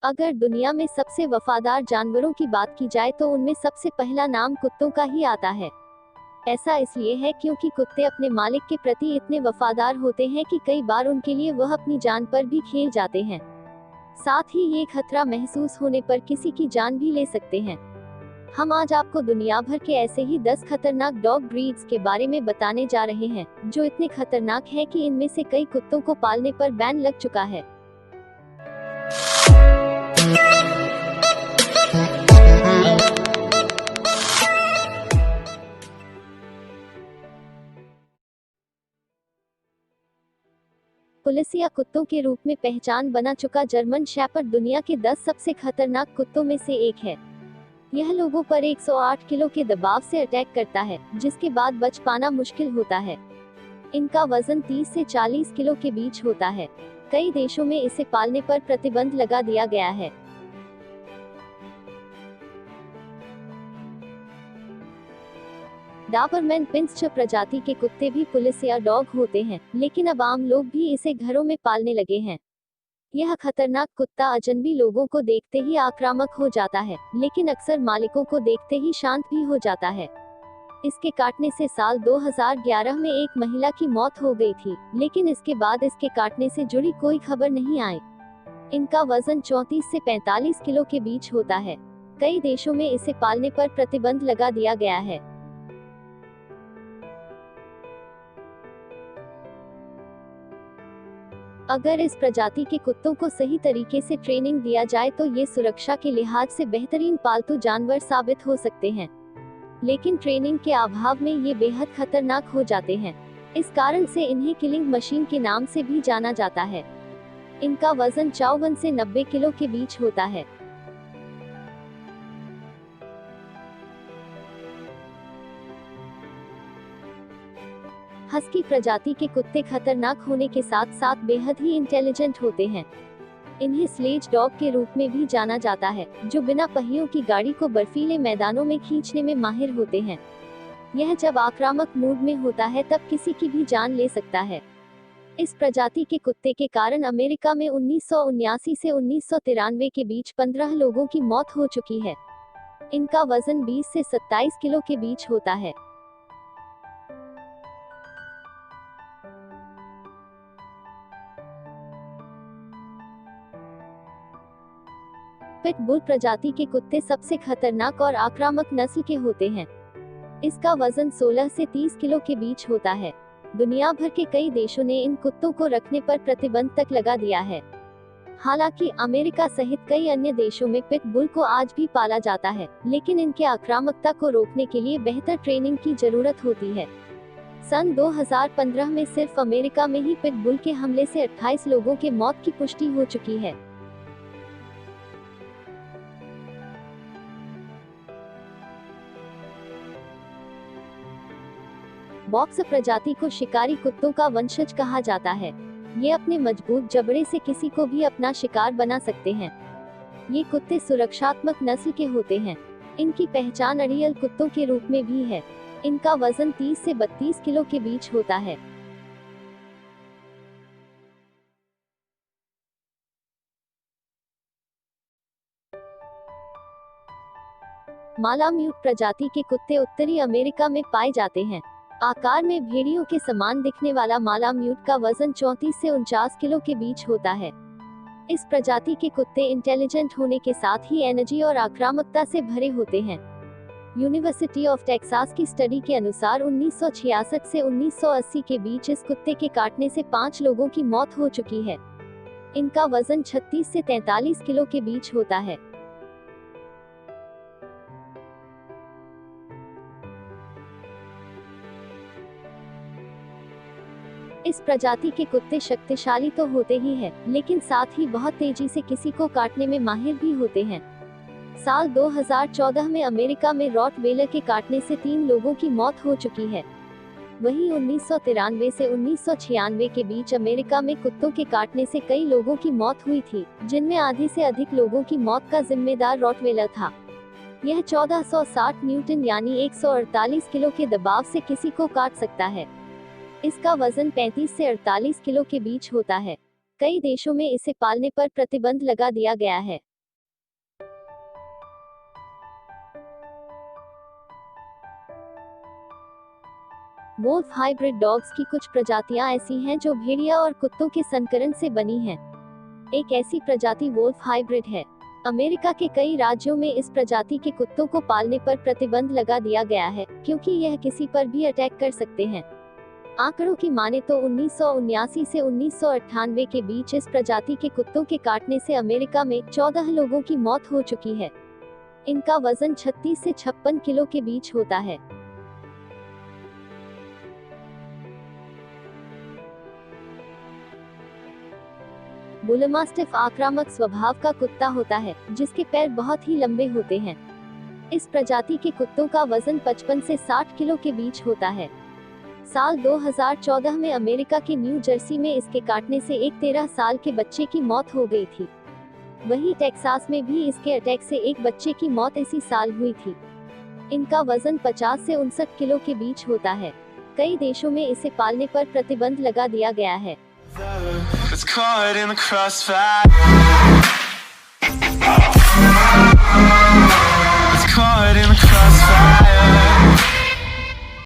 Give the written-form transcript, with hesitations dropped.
अगर दुनिया में सबसे वफादार जानवरों की बात की जाए तो उनमें सबसे पहला नाम कुत्तों का ही आता है। ऐसा इसलिए है क्योंकि कुत्ते अपने मालिक के प्रति इतने वफादार होते हैं कि कई बार उनके लिए वह अपनी जान पर भी खेल जाते हैं। साथ ही ये खतरा महसूस होने पर किसी की जान भी ले सकते हैं। हम आज आपको दुनिया भर के ऐसे ही 10 खतरनाक डॉग ब्रीड्स के बारे में बताने जा रहे हैं, जो इतने खतरनाक हैं कि इनमें से कई कुत्तों को पालने पर बैन लग चुका है। पुलिसिया कुत्तों के रूप में पहचान बना चुका जर्मन शेपर्ड दुनिया के 10 सबसे खतरनाक कुत्तों में से एक है। यह लोगों पर 108 किलो के दबाव से अटैक करता है, जिसके बाद बच पाना मुश्किल होता है। इनका वजन 30 से 40 किलो के बीच होता है। कई देशों में इसे पालने पर प्रतिबंध लगा दिया गया है। डाबरमैन पिन्स्चर प्रजाति के कुत्ते भी पुलिसिया डॉग होते हैं, लेकिन अब आम लोग भी इसे घरों में पालने लगे हैं। यह खतरनाक कुत्ता अजनबी लोगों को देखते ही आक्रामक हो जाता है, लेकिन अक्सर मालिकों को देखते ही शांत भी हो जाता है। इसके काटने से साल 2011 में एक महिला की मौत हो गई थी, लेकिन इसके बाद इसके काटने से जुड़ी कोई खबर नहीं आई। इनका वजन 34 से 45 किलो के बीच होता है। कई देशों में इसे पालने पर प्रतिबंध लगा दिया गया है। अगर इस प्रजाति के कुत्तों को सही तरीके से ट्रेनिंग दिया जाए तो ये सुरक्षा के लिहाज से बेहतरीन पालतू जानवर साबित हो सकते हैं, लेकिन ट्रेनिंग के अभाव में ये बेहद खतरनाक हो जाते हैं। इस कारण से इन्हें किलिंग मशीन के नाम से भी जाना जाता है। इनका वजन 54 से 90 किलो के बीच होता है। हस्की प्रजाति के कुत्ते खतरनाक होने के साथ साथ बेहद ही इंटेलिजेंट होते हैं। इन्हें स्लेज डॉग के रूप में भी जाना जाता है, जो बिना पहियों की गाड़ी को बर्फीले मैदानों में खींचने में माहिर होते हैं। यह जब आक्रामक मूड में होता है तब किसी की भी जान ले सकता है। इस प्रजाति के कुत्ते के कारण अमेरिका में 1979 से 1993 के बीच 15 लोगों की मौत हो चुकी है। इनका वजन 20 से 27 किलो के बीच होता है। पिट बुल प्रजाति के कुत्ते सबसे खतरनाक और आक्रामक नस्ल के होते हैं। इसका वजन 16 से 30 किलो के बीच होता है। दुनिया भर के कई देशों ने इन कुत्तों को रखने पर प्रतिबंध तक लगा दिया है। हालांकि अमेरिका सहित कई अन्य देशों में पिट बुल को आज भी पाला जाता है, लेकिन इनके आक्रामकता को रोकने के लिए बेहतर ट्रेनिंग की जरूरत होती है। सन 2015 में सिर्फ अमेरिका में ही पिट बुल के हमले से 28 लोगों के मौत की पुष्टि हो चुकी है। बॉक्स प्रजाति को शिकारी कुत्तों का वंशज कहा जाता है। ये अपने मजबूत जबड़े से किसी को भी अपना शिकार बना सकते हैं। ये कुत्ते सुरक्षात्मक नस्ल के होते हैं। इनकी पहचान अड़ियल कुत्तों के रूप में भी है। इनका वजन 30 से 32 किलो के बीच होता है। मालाम्यूट प्रजाति के कुत्ते उत्तरी अमेरिका में पाए जाते हैं। आकार में भेड़ियों के समान दिखने वाला मालाम्यूट का वजन 34 से 49 किलो के बीच होता है। इस प्रजाति के कुत्ते इंटेलिजेंट होने के साथ ही एनर्जी और आक्रामकता से भरे होते हैं। यूनिवर्सिटी ऑफ टेक्सास की स्टडी के अनुसार 1966 से 1980 के बीच इस कुत्ते के काटने से 5 लोगों की मौत हो चुकी है। इनका वजन 36 से 43 किलो के बीच होता है। इस प्रजाति के कुत्ते शक्तिशाली तो होते ही हैं, लेकिन साथ ही बहुत तेजी से किसी को काटने में माहिर भी होते हैं। साल 2014 में अमेरिका में रॉटवेलर के काटने से 3 लोगों की मौत हो चुकी है। वहीं 1993 से 1996 के बीच अमेरिका में कुत्तों के काटने से कई लोगों की मौत हुई थी, जिनमें आधे से अधिक लोगों की मौत का जिम्मेदार रॉटवेलर था। यह 1460 न्यूटन यानी 148 किलो के दबाव से किसी को काट सकता है। इसका वजन 35 से 48 किलो के बीच होता है। कई देशों में इसे पालने पर प्रतिबंध लगा दिया गया है। वोल्फ हाइब्रिड डॉग्स की कुछ प्रजातियां ऐसी हैं जो भेड़िया और कुत्तों के संकरण से बनी हैं। एक ऐसी प्रजाति वोल्फ हाइब्रिड है। अमेरिका के कई राज्यों में इस प्रजाति के कुत्तों को पालने पर प्रतिबंध लगा दिया गया है, क्योंकि यह किसी पर भी अटैक कर सकते हैं। आंकड़ों की माने तो 1979 से 1998 के बीच इस प्रजाति के कुत्तों के काटने से अमेरिका में 14 लोगों की मौत हो चुकी है। इनका वजन 36 से 56 किलो के बीच होता है। बुलमास्टिफ आक्रामक स्वभाव का कुत्ता होता है, जिसके पैर बहुत ही लंबे होते हैं। इस प्रजाति के कुत्तों का वजन 55 से 60 किलो के बीच होता है। साल 2014 में अमेरिका के न्यू जर्सी में इसके काटने से एक 13 साल के बच्चे की मौत हो गई थी। वहीं टेक्सास में भी इसके अटैक से एक बच्चे की मौत इसी साल हुई थी। इनका वजन 50 से 59 किलो के बीच होता है। कई देशों में इसे पालने पर प्रतिबंध लगा दिया गया है। It's caught in the crossfire.